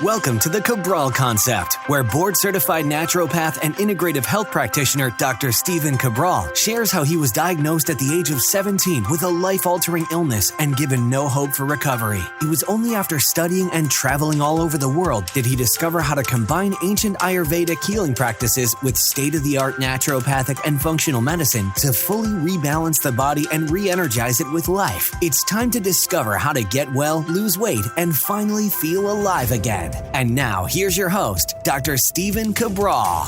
Welcome to the Cabral Concept, where board-certified naturopath and integrative health practitioner Dr. Stephen Cabral shares how he was diagnosed at the age of 17 with a life-altering illness and given no hope for recovery. It was only after studying and traveling all over the world did he discover how to combine ancient Ayurvedic healing practices with state-of-the-art naturopathic and functional medicine to fully rebalance the body and re-energize it with life. It's time to discover how to get well, lose weight, and finally feel alive again. And now, here's your host, Dr. Stephen Cabral.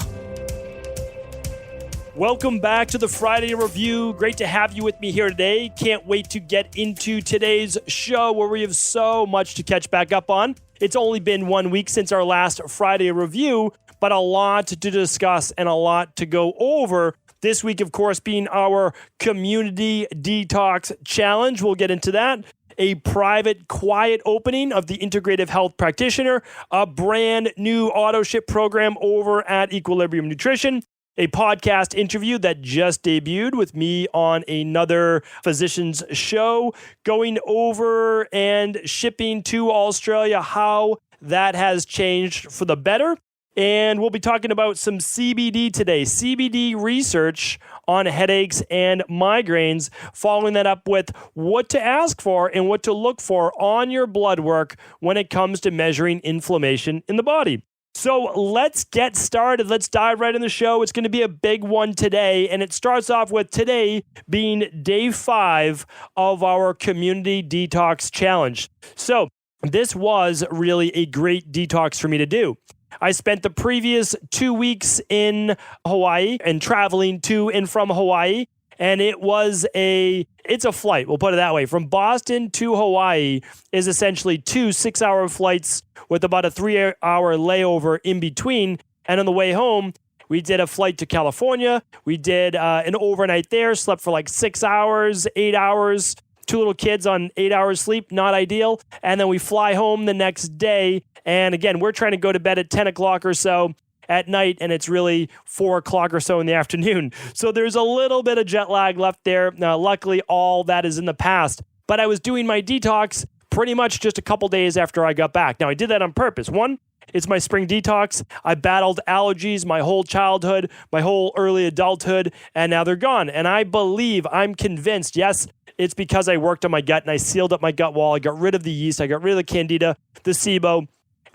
Welcome back to the Friday Review. Great to have you with me here today. Can't wait to get into today's show where we have so much to catch back up on. It's only been 1 week since our last Friday Review, but a lot to discuss and a lot to go over. This week, of course, being our Community Detox Challenge. We'll get into that. A private, quiet opening of the Integrative Health Practitioner, a brand new auto ship program over at Equilibrium Nutrition, a podcast interview that just debuted with me on another physician's show, going over and shipping to Australia, how that has changed for the better. And we'll be talking about some CBD today, CBD research on headaches and migraines, following that up with what to ask for and what to look for on your blood work when it comes to measuring inflammation in the body. So let's get started. Let's dive right in the show. It's going to be a big one today, and it starts off with today being day 5 of our Community Detox Challenge. So this was really a great detox for me to do. I spent the previous 2 weeks in Hawaii and traveling to and from Hawaii, and it's a flight, we'll put it that way. From Boston to Hawaii is essentially 2 6-hour flights with about a 3-hour layover in between. And on the way home, we did a flight to California. We did an overnight there, slept for like 6 hours, 8 hours. 2 little kids on 8 hours sleep, not ideal. And then we fly home the next day. And again, we're trying to go to bed at 10 o'clock or so at night, and it's really 4 o'clock or so in the afternoon. So there's a little bit of jet lag left there. Now, luckily, all that is in the past. But I was doing my detox pretty much just a couple days after I got back. Now, I did that on purpose. One, it's my spring detox. I battled allergies my whole childhood, my whole early adulthood, and now they're gone. And I'm convinced, yes, it's because I worked on my gut and I sealed up my gut wall. I got rid of the yeast. I got rid of the candida, the SIBO.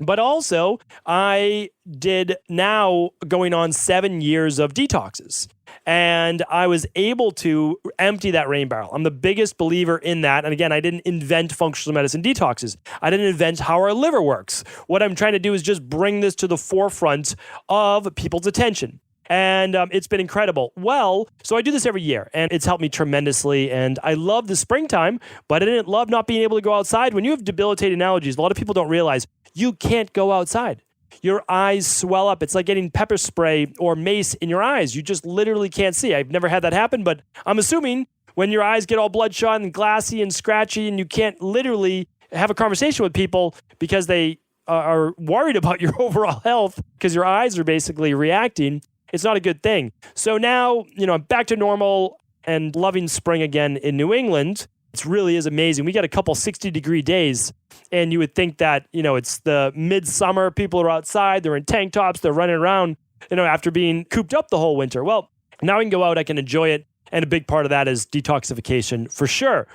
But also, I did now going on 7 years of detoxes. And I was able to empty that rain barrel. I'm the biggest believer in that. And again, I didn't invent functional medicine detoxes. I didn't invent how our liver works. What I'm trying to do is just bring this to the forefront of people's attention. And it's been incredible. Well, so I do this every year, and it's helped me tremendously. And I love the springtime, but I didn't love not being able to go outside. When you have debilitating allergies, a lot of people don't realize you can't go outside. Your eyes swell up. It's like getting pepper spray or mace in your eyes. You just literally can't see. I've never had that happen, but I'm assuming when your eyes get all bloodshot and glassy and scratchy and you can't literally have a conversation with people because they are worried about your overall health because your eyes are basically reacting, it's not a good thing. So now, I'm back to normal and loving spring again in New England. It really is amazing. We got a couple 60-degree days, and you would think that, it's the midsummer. People are outside. They're in tank tops. They're running around, after being cooped up the whole winter. Well, now I can go out. I can enjoy it. And a big part of that is detoxification for sure.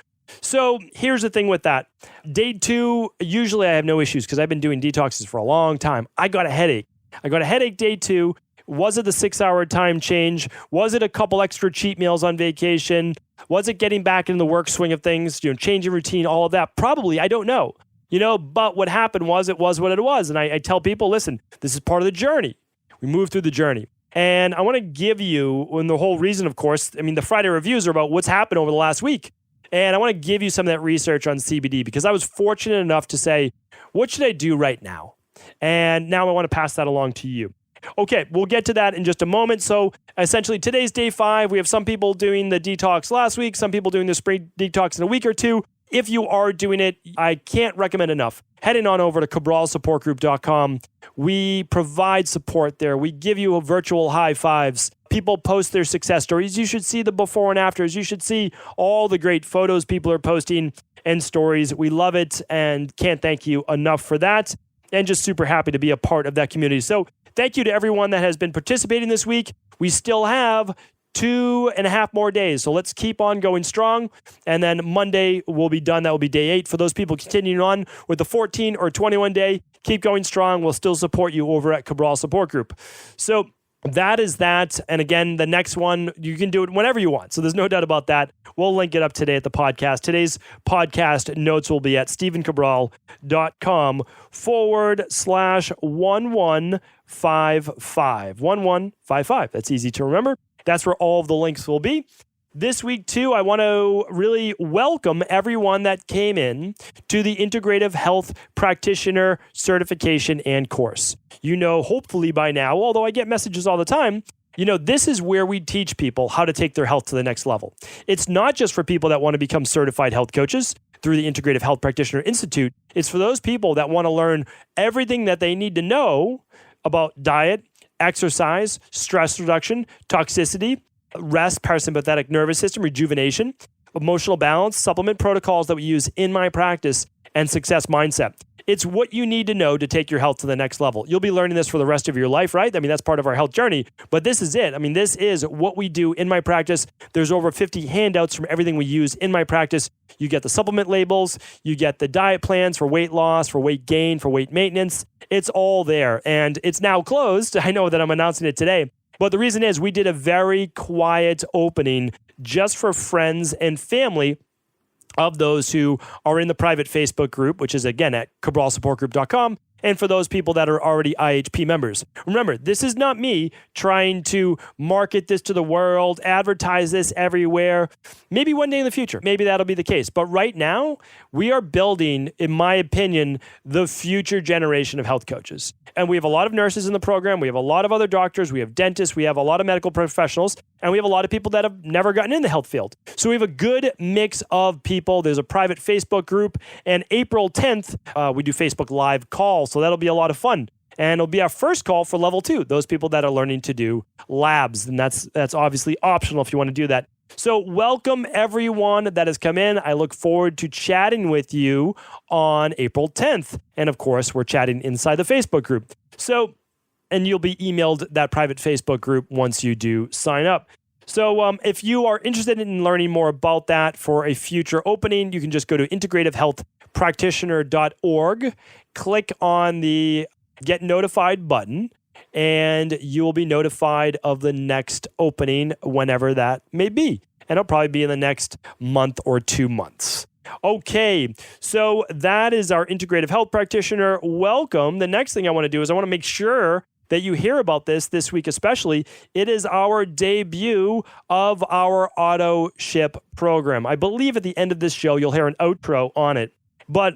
So here's the thing with that. Day 2, usually I have no issues because I've been doing detoxes for a long time. I got a headache. Day 2. Was it the 6-hour time change? Was it a couple extra cheat meals on vacation? Was it getting back in the work swing of things, changing routine, all of that? Probably, I don't know. But what happened was it was what it was. And I tell people, listen, this is part of the journey. We move through the journey. And I want to give you, and the whole reason, of course, the Friday reviews are about what's happened over the last week. And I want to give you some of that research on CBD because I was fortunate enough to say, what should I do right now? And now I want to pass that along to you. Okay, we'll get to that in just a moment. So essentially today's day 5. We have some people doing the detox last week, some people doing the spring detox in a week or two. If you are doing it, I can't recommend enough. Heading on over to cabralsupportgroup.com. We provide support there. We give you virtual high fives. People post their success stories. You should see the before and afters. You should see all the great photos people are posting and stories. We love it and can't thank you enough for that. and just super happy to be a part of that community. So thank you to everyone that has been participating this week. We still have 2.5 more days. So let's keep on going strong. And then Monday will be done. That will be day 8. For those people continuing on with the 14 or 21 day, keep going strong. We'll still support you over at Cabral Support Group. So that is that. And again, the next one, you can do it whenever you want. So there's no doubt about that. We'll link it up today at the podcast. Today's podcast notes will be at stephencabral.com/1155. 1155. That's easy to remember. That's where all of the links will be. This week, too, I want to really welcome everyone that came in to the Integrative Health Practitioner Certification and course. You know, hopefully by now, although I get messages all the time, you know, this is where we teach people how to take their health to the next level. It's not just for people that want to become certified health coaches through the Integrative Health Practitioner Institute. It's for those people that want to learn everything that they need to know about diet, exercise, stress reduction, toxicity, rest, parasympathetic nervous system, rejuvenation, emotional balance, supplement protocols that we use in my practice, and success mindset. It's what you need to know to take your health to the next level. You'll be learning this for the rest of your life, right? I mean, that's part of our health journey, but this is it. I mean, this is what we do in my practice. There's over 50 handouts from everything we use in my practice. You get the supplement labels, you get the diet plans for weight loss, for weight gain, for weight maintenance. It's all there, and it's now closed. I know that I'm announcing it today, but the reason is we did a very quiet opening just for friends and family of those who are in the private Facebook group, which is, again, at cabralsupportgroup.com. And for those people that are already IHP members. Remember, this is not me trying to market this to the world, advertise this everywhere. Maybe one day in the future, maybe that'll be the case. But right now, we are building, in my opinion, the future generation of health coaches. And we have a lot of nurses in the program. We have a lot of other doctors. We have dentists. We have a lot of medical professionals. And we have a lot of people that have never gotten in the health field. So we have a good mix of people. There's a private Facebook group. And April 10th, we do Facebook Live calls. So that'll be a lot of fun. And it'll be our first call for level 2, those people that are learning to do labs. And that's obviously optional if you want to do that. So welcome everyone that has come in. I look forward to chatting with you on April 10th. And of course, we're chatting inside the Facebook group. So, and you'll be emailed that private Facebook group once you do sign up. So if you are interested in learning more about that for a future opening, you can just go to integrativehealthpractitioner.org, click on the Get Notified button, and you will be notified of the next opening whenever that may be. And it'll probably be in the next month or 2 months. Okay, so that is our integrative health practitioner. Welcome. The next thing I want to do is I want to make sure that you hear about this week especially. It is our debut of our auto ship program. I believe at the end of this show, you'll hear an outro on it. But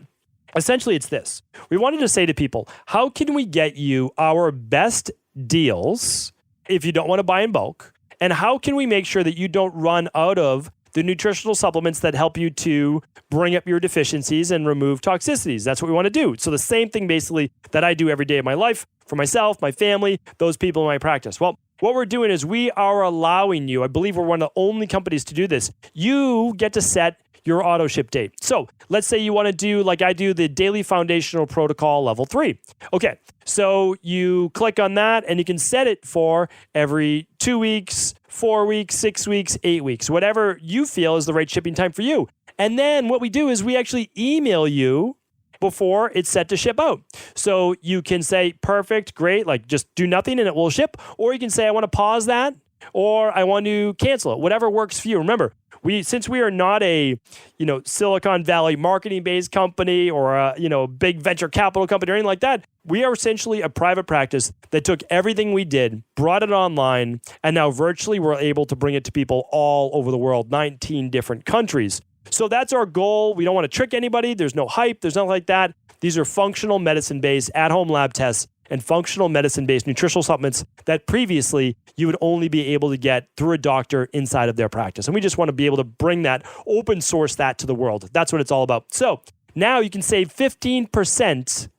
essentially, it's this. We wanted to say to people, how can we get you our best deals if you don't want to buy in bulk? And how can we make sure that you don't run out of the nutritional supplements that help you to bring up your deficiencies and remove toxicities? That's what we want to do. So the same thing basically that I do every day of my life for myself, my family, those people in my practice. Well, what we're doing is we are allowing you, I believe we're one of the only companies to do this, you get to set your auto ship date. So let's say you want to do, like I do, the daily foundational protocol level 3. Okay, so you click on that and you can set it for every 2 weeks, 4 weeks, 6 weeks, 8 weeks, whatever you feel is the right shipping time for you. And then what we do is we actually email you before it's set to ship out. So you can say, perfect, great, like just do nothing and it will ship. Or you can say, I want to pause that, or I want to cancel it, whatever works for you. Remember, since we are not a, Silicon Valley marketing-based company or a, big venture capital company or anything like that, we are essentially a private practice that took everything we did, brought it online, and now virtually we're able to bring it to people all over the world, 19 different countries. So that's our goal. We don't want to trick anybody. There's no hype. There's nothing like that. These are functional medicine-based at-home lab tests and functional medicine-based nutritional supplements that previously you would only be able to get through a doctor inside of their practice. And we just want to be able to bring that, open source that to the world. That's what it's all about. So now you can save 15%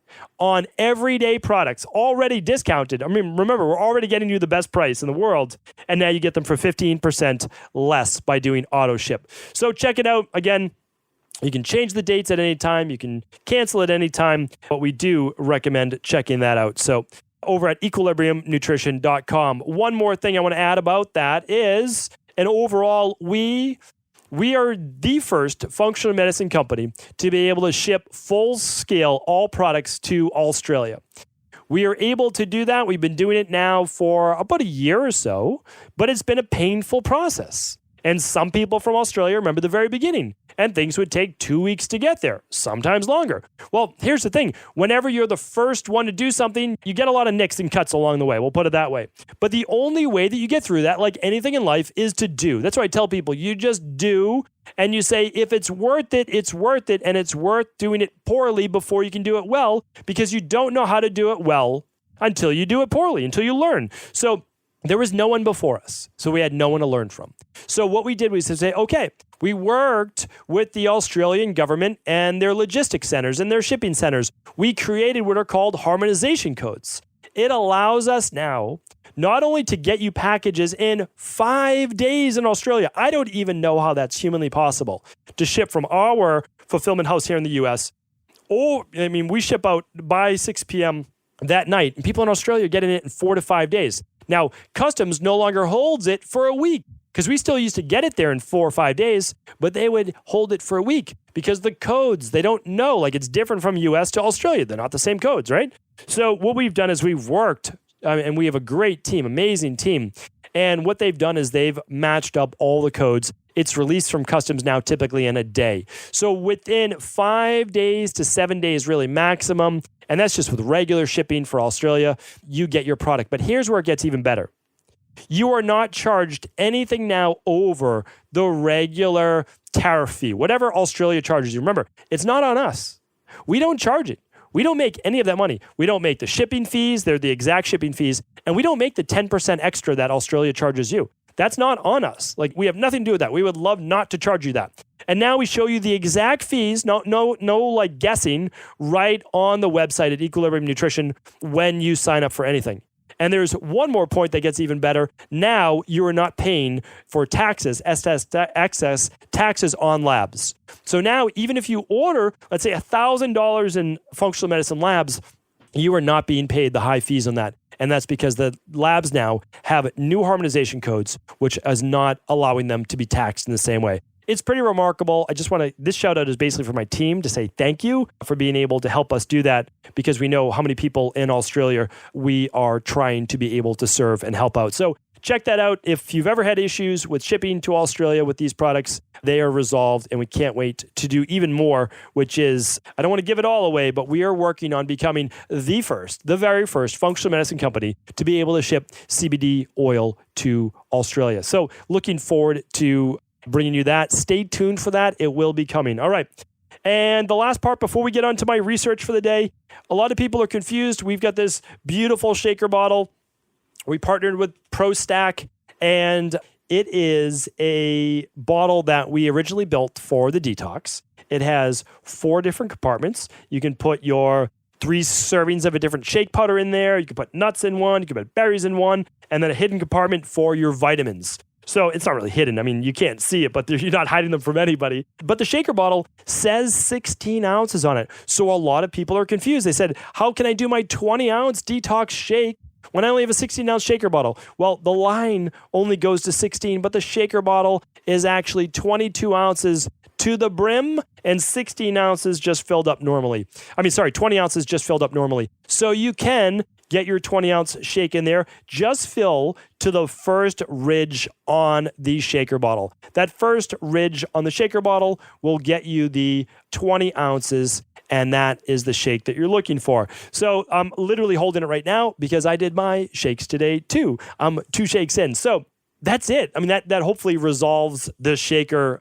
on everyday products already discounted. I mean, remember, we're already getting you the best price in the world, and now you get them for 15% less by doing auto ship. So check it out. Again, You can change the dates at any time. You can cancel at any time, but we do recommend checking that out. So over at equilibriumnutrition.com. One more thing I want to add about that is, and overall, we are the first functional medicine company to be able to ship full-scale all products to Australia. We are able to do that. We've been doing it now for about a year or so, but it's been a painful process. And some people from Australia remember the very beginning, and things would take 2 weeks to get there, sometimes longer. Well, here's the thing. Whenever you're the first one to do something, you get a lot of nicks and cuts along the way. We'll put it that way. But the only way that you get through that, like anything in life, is to do. That's why I tell people, you just do, and you say, if it's worth it, it's worth it, and it's worth doing it poorly before you can do it well, because you don't know how to do it well until you do it poorly, until you learn. So there was no one before us, so we had no one to learn from. So what we did was to say, okay, we worked with the Australian government and their logistics centers and their shipping centers. We created what are called harmonization codes. It allows us now not only to get you packages in 5 days in Australia. I don't even know how that's humanly possible to ship from our fulfillment house here in the US. We ship out by 6 p.m. that night, and people in Australia are getting it in 4 to 5 days. Now, customs no longer holds it for a week, because we still used to get it there in 4 or 5 days, but they would hold it for a week because the codes, they don't know. Like, it's different from US to Australia. They're not the same codes, right? So what we've done is we've worked, and we have a great team, amazing team. And what they've done is they've matched up all the codes. It's released from customs now typically in a day. So within 5 days to 7 days, really maximum, and that's just with regular shipping for Australia, you get your product. But here's where it gets even better. You are not charged anything now over the regular tariff fee, whatever Australia charges you. Remember, it's not on us. We don't charge it. We don't make any of that money. We don't make the shipping fees. They're the exact shipping fees. And we don't make the 10% extra that Australia charges you. That's not on us. Like, we have nothing to do with that. We would love not to charge you that. And now we show you the exact fees, no like guessing, right on the website at Equilibrium Nutrition when you sign up for anything. And there's one more point that gets even better. Now you are not paying for taxes, excess taxes on labs. So now even if you order, let's say $1,000 in functional medicine labs, you are not being paid the high fees on that. And that's because the labs now have new harmonization codes, which is not allowing them to be taxed in the same way. It's pretty remarkable. This shout out is basically for my team to say thank you for being able to help us do that, because we know how many people in Australia we are trying to be able to serve and help out. So check that out. If you've ever had issues with shipping to Australia with these products, they are resolved, and we can't wait to do even more, which is, I don't want to give it all away, but we are working on becoming the very first functional medicine company to be able to ship CBD oil to Australia. So looking forward to bringing you that. Stay tuned for that. It will be coming. All right. And the last part before we get on to my research for the day, a lot of people are confused. We've got this beautiful shaker bottle. We partnered with ProStak, and it is a bottle that we originally built for the Detox. It has 4 different compartments. You can put your 3 servings of a different shake powder in there. You can put nuts in one. You can put berries in one, and then a hidden compartment for your vitamins. So it's not really hidden. I mean, you can't see it, but you're not hiding them from anybody. But the shaker bottle says 16 ounces on it. So a lot of people are confused. They said, how can I do my 20-ounce detox shake when I only have a 16-ounce shaker bottle? Well, the line only goes to 16, but the shaker bottle is actually 22 ounces to the brim and 16 ounces just filled up normally. 20 ounces just filled up normally. So you can get your 20-ounce shake in there. Just fill to the first ridge on the shaker bottle. That first ridge on the shaker bottle will get you the 20 ounces, and that is the shake that you're looking for. So I'm literally holding it right now because I did my shakes today too. I'm 2 shakes in. So that's it. I mean, that hopefully resolves the shaker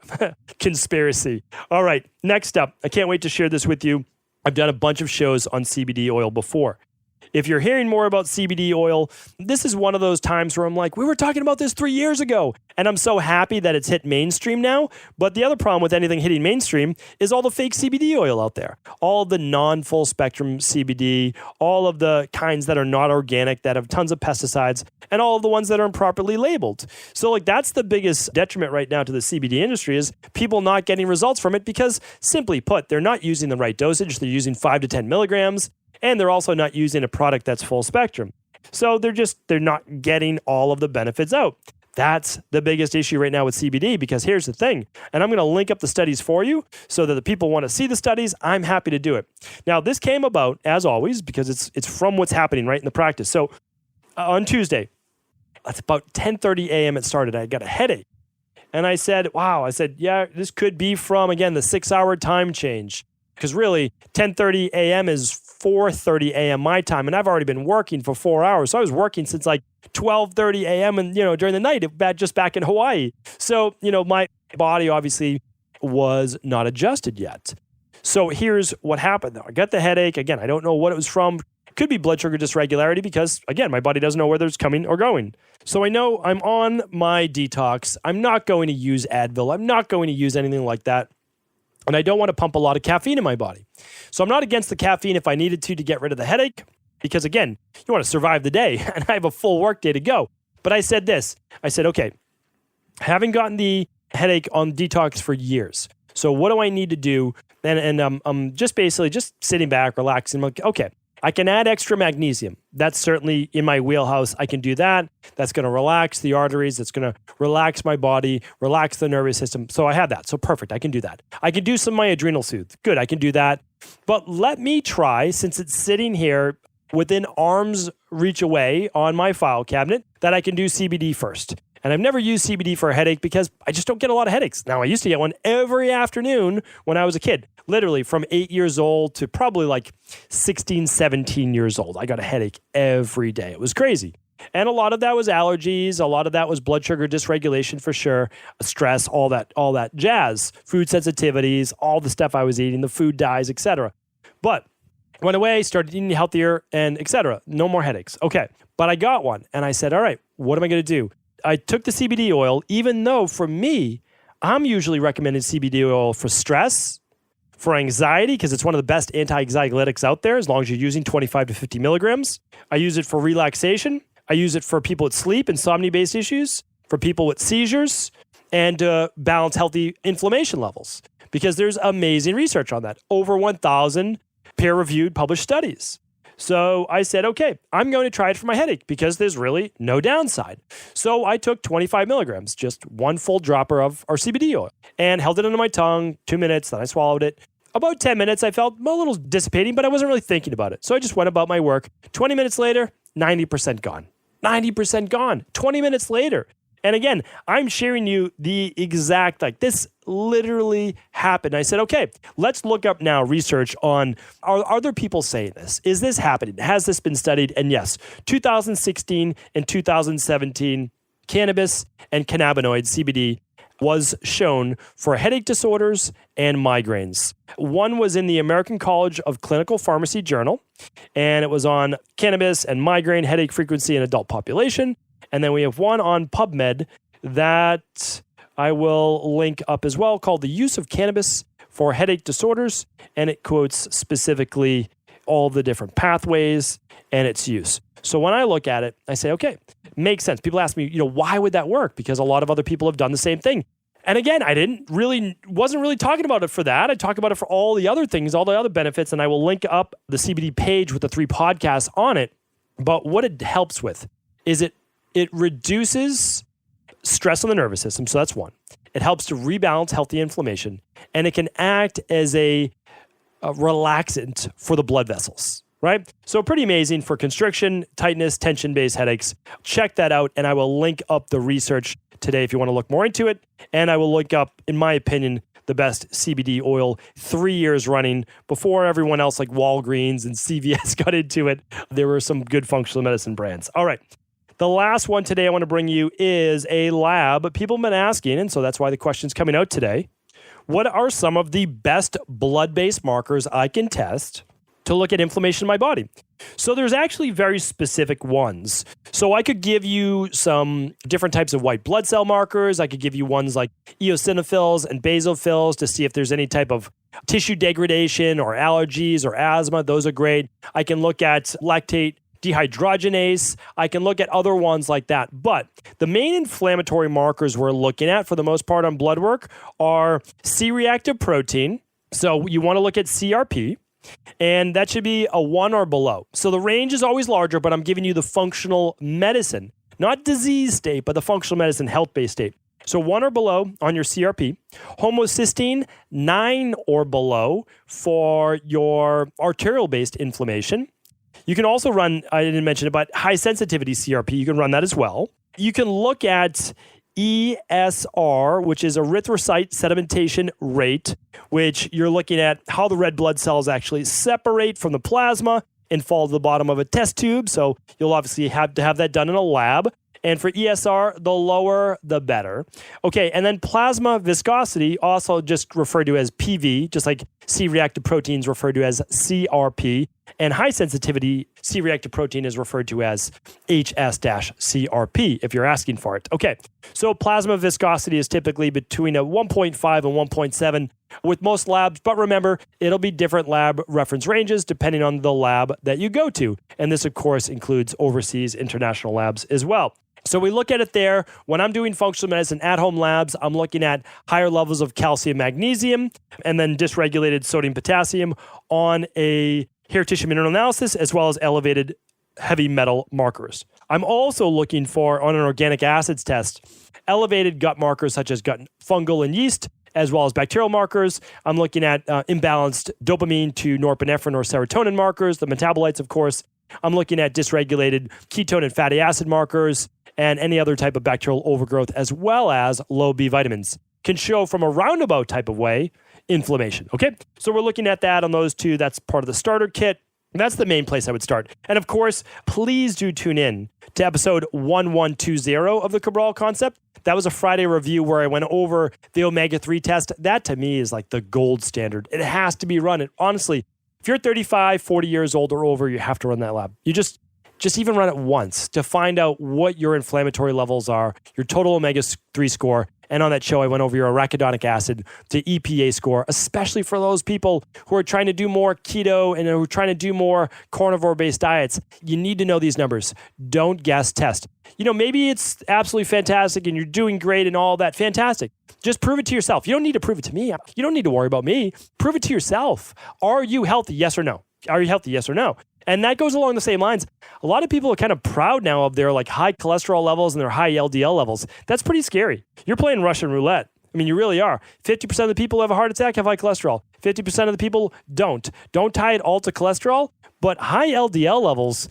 conspiracy. All right, next up, I can't wait to share this with you. I've done a bunch of shows on CBD oil before. if you're hearing more about CBD oil, this is one of those times where I'm like, we were talking about this 3 years ago. And I'm so happy that it's hit mainstream now. But the other problem with anything hitting mainstream is all the fake CBD oil out there. All the non-full spectrum CBD, all of the kinds that are not organic, that have tons of pesticides, and all of the ones that are improperly labeled. So like that's the biggest detriment right now to the CBD industry is people not getting results from it because simply put, they're not using the right dosage. They're using 5 to 10 milligrams, and they're also not using a product that's full spectrum. So they're not getting all of the benefits out. That's the biggest issue right now with CBD because here's the thing, and I'm going to link up the studies for you so that the people want to see the studies. I'm happy to do it. Now, this came about, as always, because it's from what's happening right in the practice. So on Tuesday, it's about 10:30 a.m. it started. I got a headache. And I said, yeah, this could be from, again, the 6-hour time change. Because really, 10:30 a.m. is 4:30 a.m. my time, and I've already been working for 4 hours. So I was working since like 12:30 a.m. and during the night, just back in Hawaii. So my body obviously was not adjusted yet. So here's what happened though. I got the headache. Again, I don't know what it was from. It could be blood sugar dysregularity because again, my body doesn't know whether it's coming or going. So I know I'm on my detox. I'm not going to use Advil. I'm not going to use anything like that. And I don't want to pump a lot of caffeine in my body. So I'm not against the caffeine if I needed to get rid of the headache. Because again, you want to survive the day and I have a full work day to go. But I said this, okay, having gotten the headache on detox for years. So what do I need to do? And I'm just basically just sitting back, relaxing. I'm like, okay, I can add extra magnesium. That's certainly in my wheelhouse. I can do that. That's going to relax the arteries. That's going to relax my body, relax the nervous system. So I have that. So perfect. I can do that. I can do some of my adrenal soothe. Good. I can do that. But let me try, since it's sitting here within arm's reach away on my file cabinet, that I can do CBD first. And I've never used CBD for a headache because I just don't get a lot of headaches. Now, I used to get one every afternoon when I was a kid, literally from 8 years old to probably like 16, 17 years old. I got a headache every day. It was crazy. And a lot of that was allergies. A lot of that was blood sugar dysregulation for sure, stress, all that jazz, food sensitivities, all the stuff I was eating, the food dyes, etc. But went away, started eating healthier and etc. No more headaches. Okay. But I got one and I said, all right, what am I going to do? I took the CBD oil, even though for me, I'm usually recommending CBD oil for stress, for anxiety, because it's one of the best anti-anxiolytics out there, as long as you're using 25 to 50 milligrams. I use it for relaxation. I use it for people with sleep, insomnia-based issues, for people with seizures, and to balance healthy inflammation levels, because there's amazing research on that. Over 1,000 peer-reviewed published studies. So I said, okay, I'm going to try it for my headache because there's really no downside. So I took 25 milligrams, just one full dropper of our CBD oil, and held it under my tongue, 2 minutes, then I swallowed it. About 10 minutes, I felt a little dissipating, but I wasn't really thinking about it. So I just went about my work. 20 minutes later, 90% gone. 90% gone. 20 minutes later. And again, I'm sharing you the exact, this literally happened. I said, okay, let's look up now research on, are other people saying this? Is this happening? Has this been studied? And yes, 2016 and 2017, cannabis and cannabinoids, CBD, was shown for headache disorders and migraines. One was in the American College of Clinical Pharmacy Journal, and it was on cannabis and migraine headache frequency in adult population. And then we have one on PubMed that I will link up as well, called The Use of Cannabis for Headache Disorders. And it quotes specifically all the different pathways and its use. So when I look at it, I say, okay, makes sense. People ask me, why would that work? Because a lot of other people have done the same thing. And again, I wasn't really talking about it for that. I talk about it for all the other things, all the other benefits. And I will link up the CBD page with the 3 podcasts on it. But what it helps with is it reduces stress on the nervous system. So that's one. It helps to rebalance healthy inflammation, and it can act as a relaxant for the blood vessels, right? So pretty amazing for constriction, tightness, tension-based headaches. Check that out, and I will link up the research today if you want to look more into it. And I will link up, in my opinion, the best CBD oil 3 years running before everyone else like Walgreens and CVS got into it. There were some good functional medicine brands. All right. The last one today I want to bring you is a lab. People have been asking, and so that's why the question's coming out today. What are some of the best blood-based markers I can test to look at inflammation in my body. So there's actually very specific ones. So I could give you some different types of white blood cell markers. I could give you ones like eosinophils and basophils to see if there's any type of tissue degradation or allergies or asthma. Those are great. I can look at lactate dehydrogenase. I can look at other ones like that. But the main inflammatory markers we're looking at for the most part on blood work are C-reactive protein. So you want to look at CRP. And that should be a 1 or below. So the range is always larger, but I'm giving you the functional medicine, not disease state, but the functional medicine health-based state. So 1 or below on your CRP. Homocysteine, 9 or below for your arterial-based inflammation. You can also run, I didn't mention it, but high sensitivity CRP, you can run that as well. You can look at ESR, which is erythrocyte sedimentation rate, which you're looking at how the red blood cells actually separate from the plasma and fall to the bottom of a test tube. So you'll obviously have to have that done in a lab. And for ESR, the lower, the better. Okay, and then plasma viscosity, also just referred to as PV, just like C-reactive proteins referred to as CRP. And high sensitivity C-reactive protein is referred to as HS-CRP, if you're asking for it. Okay, so plasma viscosity is typically between a 1.5 and 1.7 with most labs. But remember, it'll be different lab reference ranges depending on the lab that you go to. And this, of course, includes overseas international labs as well. So we look at it there. When I'm doing functional medicine at-home labs, I'm looking at higher levels of calcium, magnesium, and then dysregulated sodium, potassium on a hair tissue mineral analysis, as well as elevated heavy metal markers. I'm also looking for, on an organic acids test, elevated gut markers such as gut fungal and yeast, as well as bacterial markers. I'm looking at imbalanced dopamine to norepinephrine or serotonin markers, the metabolites, of course. I'm looking at dysregulated ketone and fatty acid markers, and any other type of bacterial overgrowth, as well as low B vitamins. Can show from a roundabout type of way inflammation. Okay, so we're looking at that on those two. That's part of the starter kit. That's the main place I would start. And of course, please do tune in to episode 1120 of the Cabral Concept. That was a Friday review where I went over the omega-3 test. That to me is like the gold standard. It has to be run. honestly, if you're 35, 40 years old or over, you have to run that lab. You just even run it once to find out what your inflammatory levels are, your total omega-3 score. And on that show, I went over your arachidonic acid to EPA score, especially for those people who are trying to do more keto and who are trying to do more carnivore-based diets. You need to know these numbers. Don't guess, test. Maybe it's absolutely fantastic and you're doing great and all that. Fantastic. Just prove it to yourself. You don't need to prove it to me. You don't need to worry about me. Prove it to yourself. Are you healthy? Yes or no? Are you healthy? Yes or no? And that goes along the same lines. A lot of people are kind of proud now of their high cholesterol levels and their high LDL levels. That's pretty scary. You're playing Russian roulette. I mean, you really are. 50% of the people who have a heart attack have high cholesterol. 50% of the people don't. Don't tie it all to cholesterol, but high LDL levels,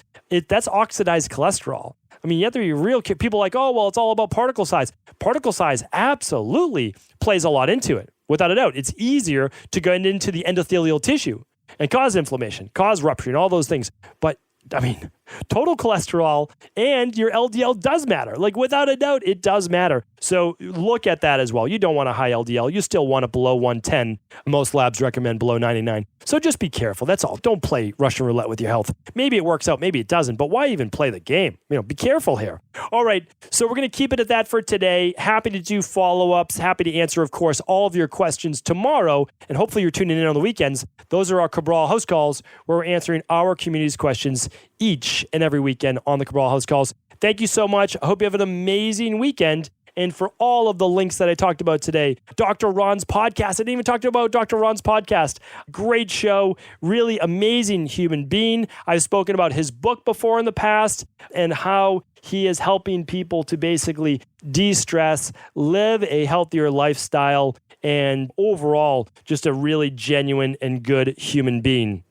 that's oxidized cholesterol. I mean, you have to be real. People are like, oh, well, it's all about particle size. Particle size absolutely plays a lot into it, without a doubt. It's easier to go into the endothelial tissue and cause inflammation, cause rupture, and all those things. But, I mean, total cholesterol and your LDL does matter. Without a doubt, it does matter. So look at that as well. You don't want a high LDL. You still want it below 110. Most labs recommend below 99. So just be careful. That's all. Don't play Russian roulette with your health. Maybe it works out. Maybe it doesn't. But why even play the game? Be careful here. All right. So we're going to keep it at that for today. Happy to do follow-ups. Happy to answer, of course, all of your questions tomorrow. And hopefully you're tuning in on the weekends. Those are our Cabral House Calls, where we're answering our community's questions each and every weekend on the Cabral House Calls. Thank you so much. I hope you have an amazing weekend. And for all of the links that I talked about today, Dr. Ron's podcast. I didn't even talk about Dr. Ron's podcast. Great show. Really amazing human being. I've spoken about his book before in the past and how he is helping people to basically de-stress, live a healthier lifestyle, and overall, just a really genuine and good human being.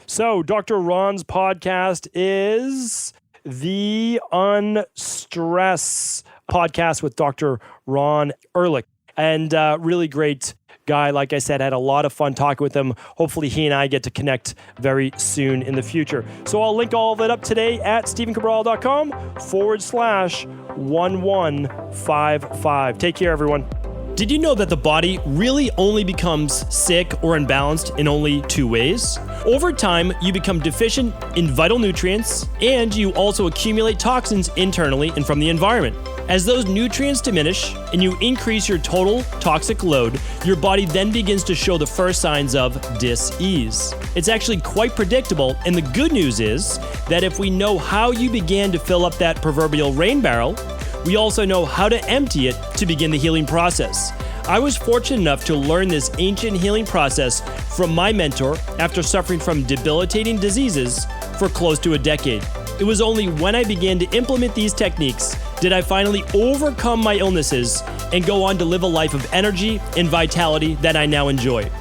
So, Dr. Ron's podcast is the Unstress podcast with Dr. Ron Ehrlich. And really great guy. Like I said, had a lot of fun talking with him. Hopefully he and I get to connect very soon in the future. So I'll link all of it up today at stephencabral.com/1155. Take care, everyone. Did you know that the body really only becomes sick or imbalanced in only 2 ways? Over time, you become deficient in vital nutrients, and you also accumulate toxins internally and from the environment. As those nutrients diminish and you increase your total toxic load, your body then begins to show the first signs of dis-ease. It's actually quite predictable, and the good news is that if we know how you began to fill up that proverbial rain barrel, we also know how to empty it to begin the healing process. I was fortunate enough to learn this ancient healing process from my mentor after suffering from debilitating diseases for close to a decade. It was only when I began to implement these techniques did I finally overcome my illnesses and go on to live a life of energy and vitality that I now enjoy.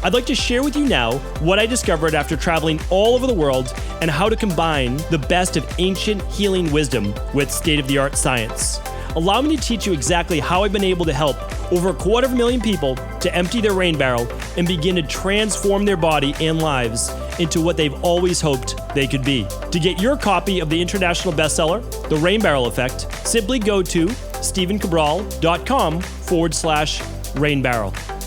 I'd like to share with you now what I discovered after traveling all over the world and how to combine the best of ancient healing wisdom with state-of-the-art science. Allow me to teach you exactly how I've been able to help over 250,000 people to empty their rain barrel and begin to transform their body and lives into what they've always hoped they could be. To get your copy of the international bestseller, The Rain Barrel Effect, simply go to stephencabral.com/rainbarrel.